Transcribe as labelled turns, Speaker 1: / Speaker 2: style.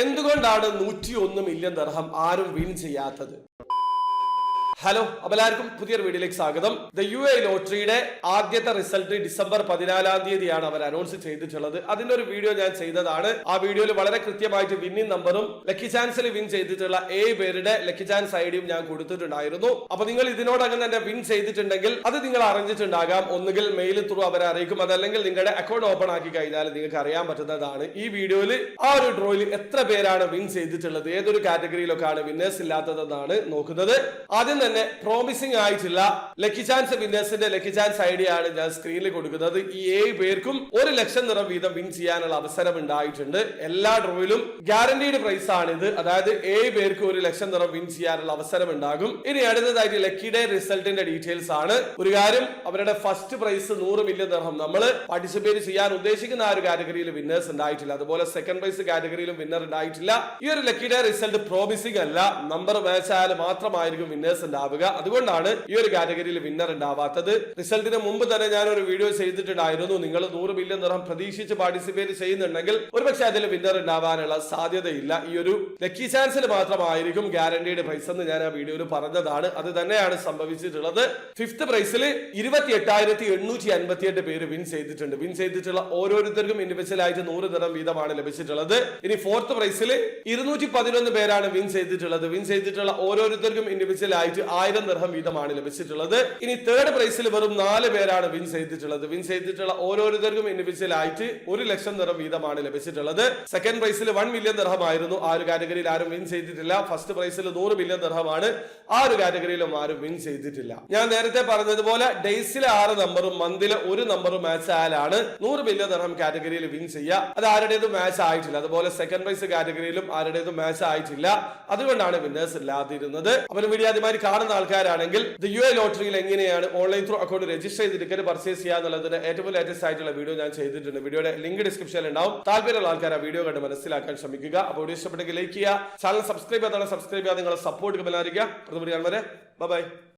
Speaker 1: എന്തുകൊണ്ടാണ് 101 മില്യൺ ദിർഹം ആരും വിൻ ചെയ്യാത്തത്? ഹലോ, അപ്പോൾ എല്ലാവർക്കും പുതിയൊരു വീഡിയോയിലേക്ക് സ്വാഗതം. UAE ലോട്ടറിയുടെ ആദ്യത്തെ റിസൾട്ട് ഡിസംബർ 14-ാം തീയതിയാണ് അവർ അനൗൺസ് ചെയ്തിട്ടുള്ളത്. അതിന്റെ ഒരു വീഡിയോ ഞാൻ ചെയ്തതാണ്. ആ വീഡിയോയിൽ വളരെ കൃത്യമായിട്ട് വിന്നിംഗ് നമ്പറും ലക്കി ചാൻസിൽ വിൻ ചെയ്തിട്ടുള്ള 7 പേരുടെ ലക്കി ചാൻസ് ഐഡിയും ഞാൻ കൊടുത്തിട്ടുണ്ടായിരുന്നു. അപ്പൊ നിങ്ങൾ ഇതിനോടകം തന്നെ വിൻ ചെയ്തിട്ടുണ്ടെങ്കിൽ അത് നിങ്ങൾ അറിഞ്ഞിട്ടുണ്ടാകാം. ഒന്നുകിൽ മെയിൽ ത്രൂ അവരെ അറിയിക്കും, അതല്ലെങ്കിൽ നിങ്ങളുടെ അക്കൗണ്ട് ഓപ്പൺ ആക്കി കഴിഞ്ഞാൽ നിങ്ങൾക്ക് അറിയാൻ പറ്റുന്നതാണ്. ഈ വീഡിയോയിൽ ആ ഒരു ഡ്രോയിൽ എത്ര പേരാണ് വിൻ ചെയ്തിട്ടുള്ളത്, ഏതൊരു കാറ്റഗറിയിലൊക്കെയാണ് വിന്നേഴ്സ് ഇല്ലാത്തതെന്നാണ് നോക്കുന്നത്. ആദ്യം തന്നെ പ്രോമിസിംഗ് ആയിട്ടുള്ള ലക്കി ചാൻസ് വിന്നേഴ്സിന്റെ ലക്കി ചാൻസ് ഐഡിയ ആണ് ഞാൻ സ്ക്രീനിൽ കൊടുക്കുന്നത്. ഈ 7 പേർക്കും 1 ലക്ഷം ദിർഹം വീതം വിൻ ചെയ്യാനുള്ള അവസരം ഉണ്ടായിട്ടുണ്ട്. എല്ലാ ഡ്രോയിലും ഗ്യാരണ്ടീഡ് പ്രൈസ് ആണിത്. അതായത് 7 പേർക്ക് 1 ലക്ഷം ദിർഹം വിൻ ചെയ്യാനുള്ള അവസരം ഉണ്ടാകും. ഇനി അടുത്തതായിട്ട് ലക്കിയുടെ റിസൾട്ടിന്റെ ഡീറ്റെയിൽസ് ആണ്. ഒരു കാര്യം, അവരുടെ ഫസ്റ്റ് പ്രൈസ് 100 മില്യൺ ദിർഹം നമ്മൾ പാർട്ടിസിപ്പേറ്റ് ചെയ്യാൻ ഉദ്ദേശിക്കുന്ന ആ ഒരു കാറ്റഗറിയിൽ വിന്നേഴ്സ് ഉണ്ടായിട്ടില്ല. അതുപോലെ സെക്കൻഡ് പ്രൈസ് കാറ്റഗറിയിലും വിന്നർ ഉണ്ടായിട്ടില്ല. ഈ ഒരു ലക്കിയുടെ റിസൾട്ട് പ്രോമിസിംഗ് അല്ല, നമ്പർ മാച്ച് ആയാൽ മാത്രമായിരിക്കും വിന്നേഴ്സ് ഉണ്ടാവുക. അതുകൊണ്ടാണ് ഈ ഒരു കാറ്റഗറിയിൽ വിന്നർ ഉണ്ടാവാത്തത്. റിസൾട്ടിന് മുമ്പ് തന്നെ ഞാൻ ഒരു വീഡിയോ ചെയ്തിട്ടുണ്ടായിരുന്നു. നിങ്ങൾ 100 മില്യൺ ദിർഹം പ്രതീക്ഷിച്ച് പാർട്ടിസിപ്പേറ്റ് ചെയ്യുന്നുണ്ടെങ്കിൽ ഒരുപക്ഷെ അതിൽ വിന്നർ ഉണ്ടാവാനുള്ള സാധ്യതയില്ല. ഈ ഒരു ലക്കി ചാൻസിൽ മാത്രമായിരിക്കും ഗ്യാരണ്ടീഡ് പ്രൈസ് എന്ന് ഞാൻ ആ വീഡിയോയിൽ പറഞ്ഞതാണ്. അത് തന്നെയാണ് സംഭവിച്ചിട്ടുള്ളത്. ഫിഫ്ത് പ്രൈസിൽ 28,858 പേര് വിൻ ചെയ്തിട്ടുണ്ട്. വിൻ ചെയ്തിട്ടുള്ള ഓരോരുത്തർക്കും ഇൻഡിവിജ്വൽ ആയിട്ട് 100 ദിർഹം വീതമാണ് ലഭിച്ചിട്ടുള്ളത്. ഇനി ഫോർത്ത് പ്രൈസിൽ 211 പേരാണ് വിൻ ചെയ്തിട്ടുള്ളത്. വിൻ ചെയ്തിട്ടുള്ള ഓരോരുത്തർക്കും ഇൻഡിവിജ്വൽ ആയിട്ട് 1000 ദിർഹം വീതമാണ് ലഭിച്ചിട്ടുള്ളത്. ഇനി തേർഡ് പ്രൈസിൽ വെറും 4 പേരാണ് വിൻ ചെയ്തിട്ടുള്ളത്. വിൻ ചെയ്തിട്ടുള്ള ഓരോരുത്തർക്കും ഇൻഡിവിജ്വൽ ആയിട്ട് 1 ലക്ഷം ദിർഹം വീതമാണ് ലഭിച്ചിട്ടുള്ളത്. സെക്കൻഡ് പ്രൈസിൽ 1 മില്യൺ ദിർഹം ആയിരുന്നു. ആ ഒരു കാറ്റഗറിയിൽ ആരും വിൻ ചെയ്തിട്ടില്ല. ഫസ്റ്റ് പ്രൈസിൽ 100 മില്യൺ ദിർഹമാണ്. ആ ഒരു കാറ്റഗറിയിലും ആരും വിൻ ചെയ്തിട്ടില്ല. ഞാൻ നേരത്തെ പറഞ്ഞതുപോലെ ഡേയ്സിലെ 6 നമ്പറും മന്തിലെ 1 നമ്പറും മാച്ച് ആയാലാണ് 100 മില്യൺ ദിർഹം കാറ്റഗറിയിൽ വിൻ ചെയ്യുക. അത് ആരുടേതും മാച്ച് ആയിട്ടില്ല. അതുപോലെ സെക്കൻഡ് പ്രൈസ് കാറ്റഗറിയിലും ആരുടേതും മാച്ച് ആയിട്ടില്ല. അതുകൊണ്ടാണ് വിന്നേഴ്സ് ഇല്ലാതിരുന്നത്. അപ്പോൾ വീഡിയോ ആദ്യമായി കാണുന്ന ആൾക്കാരാണെങ്കിൽ UAE ലോട്ടറിയിൽ എങ്ങനെയാണ് ഓൺലൈൻ ത്രൂ അക്കൗണ്ട് രജിസ്റ്റർ ചെയ്ത് ടിക്കറ്റ് പർച്ചേസ് ചെയ്യുക എന്നുള്ളതിന്റെ ഏറ്റവും ലേറ്റസ്റ്റ് ആയിട്ടുള്ള വീഡിയോ ഞാൻ ചെയ്തിട്ടുണ്ട്. വീഡിയോയുടെ ലിങ്ക് ഡിസ്ക്രിപ്ഷനിൽ ഉണ്ടാവും. താല്പര്യമുള്ള ആൾക്കാർ ആ വീഡിയോ കണ്ട് മനസ്സിലാക്കാൻ ശ്രമിക്കുക. അപ്പോൾ വീഡിയോ ഇഷ്ടപ്പെട്ടെങ്കിൽ ലൈക്ക് ചെയ്യുക, ചാനൽ സബ്സ്ക്രൈബ് ചെയ്യാതാണ് സബ്സ്ക്രൈബ് ചെയ്യുക, നിങ്ങളെ സപ്പോർട്ട് ബലാരിക്കുക. അതുപോലെ ബൈ.